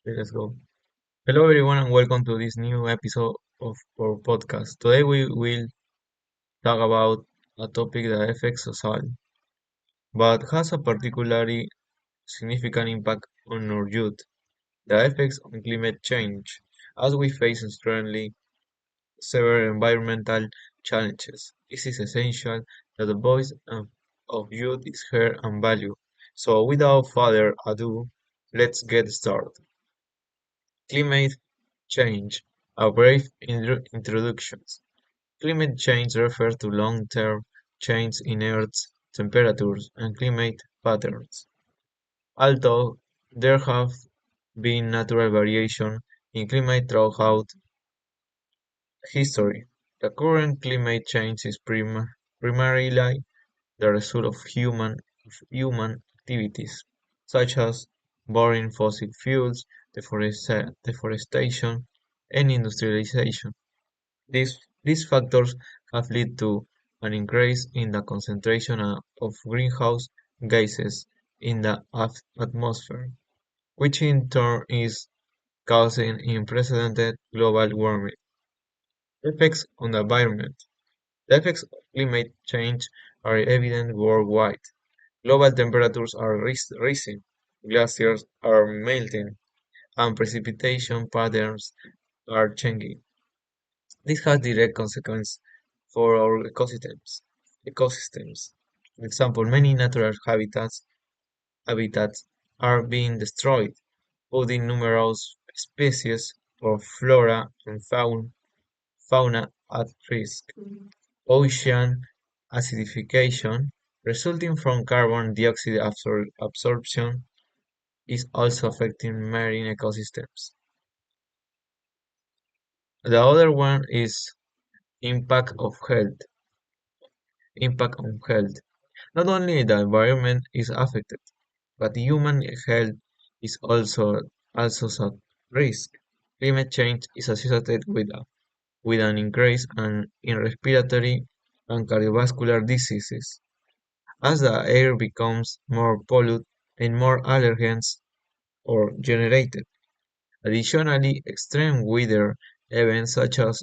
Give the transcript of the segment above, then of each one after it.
Okay, let's go. Hello, everyone, and welcome to this new episode of our podcast. Today, we will talk about a topic that affects us all, but has a particularly significant impact on our youth: the effects on climate change. As we face extremely severe environmental challenges, it is essential that the voice of youth is heard and valued. So, without further ado, let's get started. Climate change. A brief introduction. Climate change refers to long-term change in Earth's temperatures and climate patterns. Although there have been natural variation in climate throughout history, the current climate change is primarily the result of human activities, such as burning fossil fuels, deforestation, and industrialization. These factors have led to an increase in the concentration of greenhouse gases in the atmosphere, which in turn is causing unprecedented global warming. Effects on the environment. The effects of climate change are evident worldwide. Global temperatures are rising, glaciers are melting, and precipitation patterns are changing. This has direct consequences for our ecosystems. For example, many natural habitats are being destroyed, putting numerous species of flora and fauna at risk. Ocean acidification, resulting from carbon dioxide absorption, is also affecting marine ecosystems. The other one is impact of health, impact on health. Not only the environment is affected, but human health is also at risk. Climate change is associated with an increase in respiratory and cardiovascular diseases. As the air becomes more polluted and more allergens are generated. Additionally, extreme weather events such as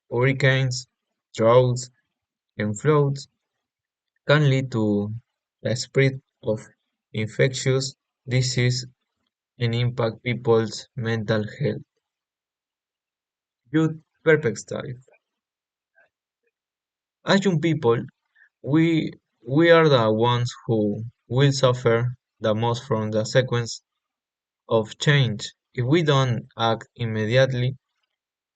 hurricanes, droughts, and floods can lead to the spread of infectious disease and impact people's mental health. Youth perspective. As young people, we we are the ones who will suffer the most from the sequence of change. If we don't act immediately,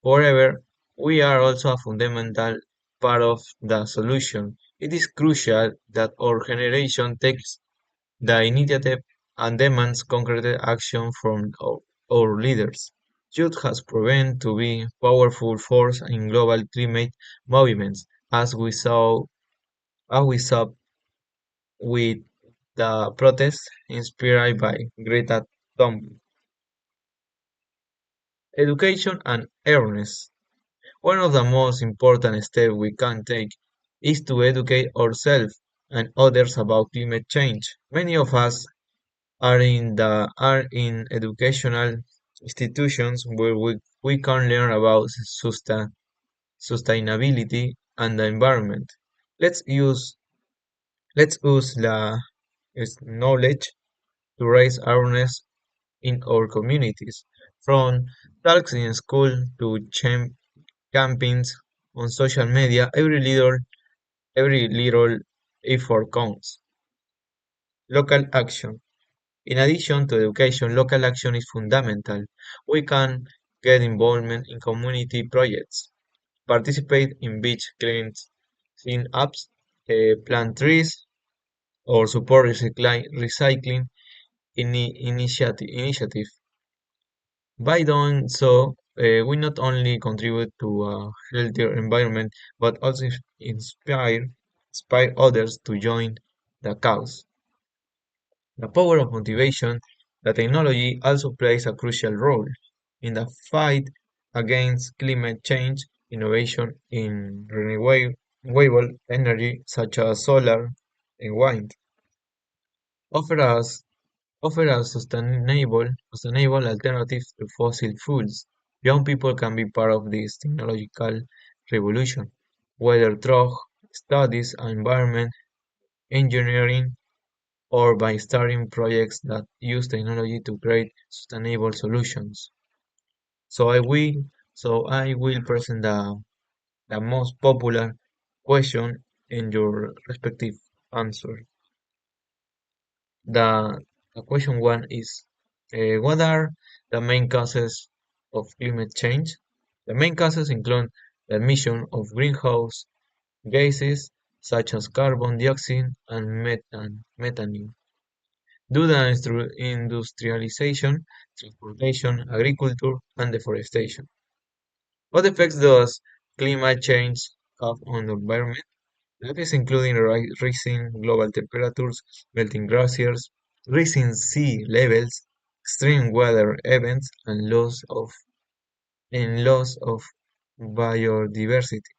however, we are also a fundamental part of the solution. It is crucial that our generation takes the initiative and demands concrete action from our leaders. Youth has proven to be a powerful force in global climate movements, as we saw with the protests inspired by Greta Thunberg. Education and awareness. One of the most important steps we can take is to educate ourselves and others about climate change. Many of us are in educational institutions where we can learn about sustainability and the environment. Let's use let's use the knowledge to raise awareness in our communities, from talks in school to campaigns on social media. Every little effort counts. Local action. In addition to education, local action is fundamental. We can get involvement in community projects, participate in beach clean-ups, plant trees, or support recycling initiative. By doing so, we not only contribute to a healthier environment, but also inspire others to join the cause. The power of motivation. The technology also plays a crucial role in the fight against climate change. Innovation in renewable energy, such as solar and wind, offer us offer a sustainable alternative to fossil fuels. Young people can be part of this technological revolution, whether through studies, environment, engineering, or by starting projects that use technology to create sustainable solutions. So I will, so I will present the most popular question in your respective answer. The, the question one is, what are the main causes of climate change? The main causes include the emission of greenhouse gases such as carbon dioxide and methane due to industrialization, transportation, agriculture, and deforestation. What effects does climate change have on the environment? Effects including rising global temperatures, melting glaciers, rising sea levels, extreme weather events, and loss of biodiversity.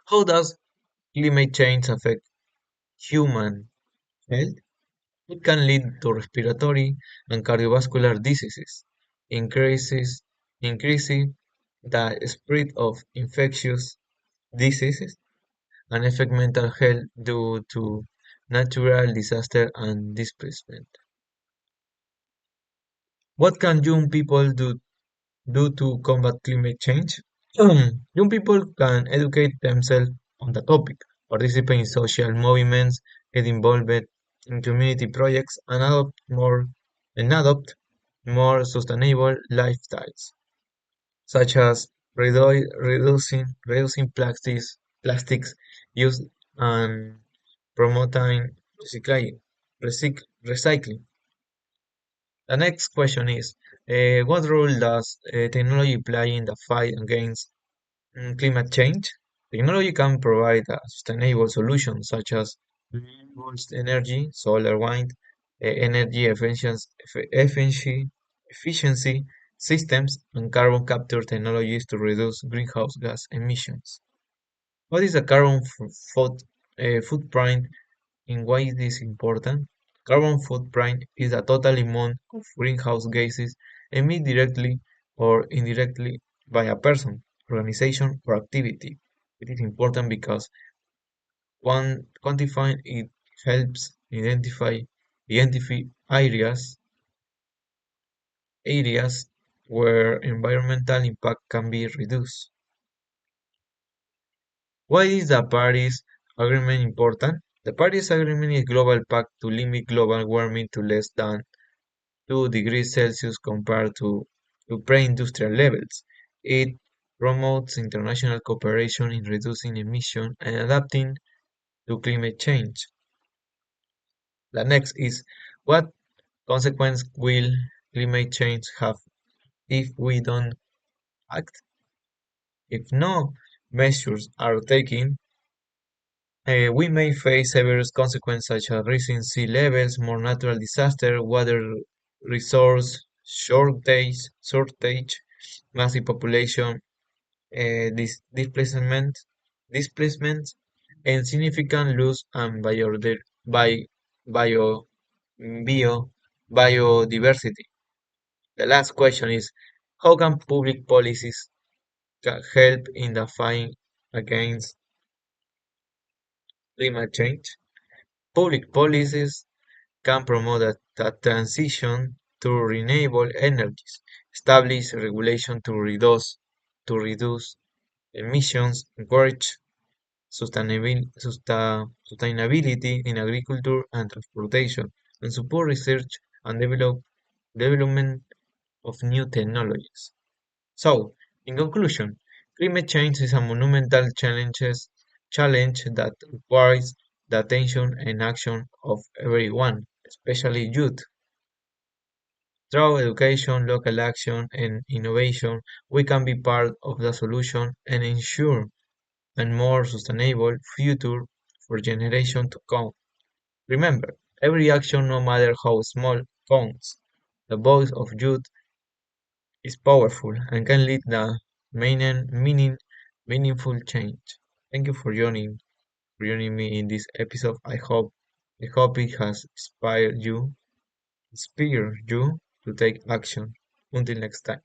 How does climate change affect human health? It can lead to respiratory and cardiovascular diseases, increases increasing the spread of infectious diseases, and affect mental health due to natural disaster and displacement. What can young people do to combat climate change? Young people can educate themselves on the topic, participate in social movements, get involved in community projects, and adopt more sustainable lifestyles, such as reducing plastics use and promoting recycling. The next question is, what role does technology play in the fight against climate change? Technology can provide a sustainable solutions such as renewable energy, solar, wind, energy efficiency systems, and carbon capture technologies to reduce greenhouse gas emissions. What is the carbon footprint and why is this important? Carbon footprint is the total amount of greenhouse gases emitted directly or indirectly by a person, organization, or activity. It is important because one quantifying it helps identify areas where environmental impact can be reduced. Why is the Paris Agreement important? The Paris Agreement is a global pact to limit global warming to less than 2 degrees Celsius compared to pre-industrial levels. It promotes international cooperation in reducing emissions and adapting to climate change. The next is, what consequence will climate change have if we don't act? If no measures are taken, we may face severe consequences such as rising sea levels, more natural disaster, water resource shortage, massive population displacement, and significant loss and bi- bio, bio, biodiversity. The last question is, how can public policies help in the fight against climate change? Public policies can promote the transition to renewable energies, establish regulation to reduce emissions, encourage sustainability in agriculture and transportation, and support research and development of new technologies. So, in conclusion, climate change is a monumental challenge that requires the attention and action of everyone, especially youth. Through education, local action, and innovation, we can be part of the solution and ensure a more sustainable future for generations to come. Remember, every action, no matter how small, counts. The voice of youth is powerful and can lead the meaningful change. Thank you for joining me in this episode. I hope it has inspired you. inspire you to take action. Until next time.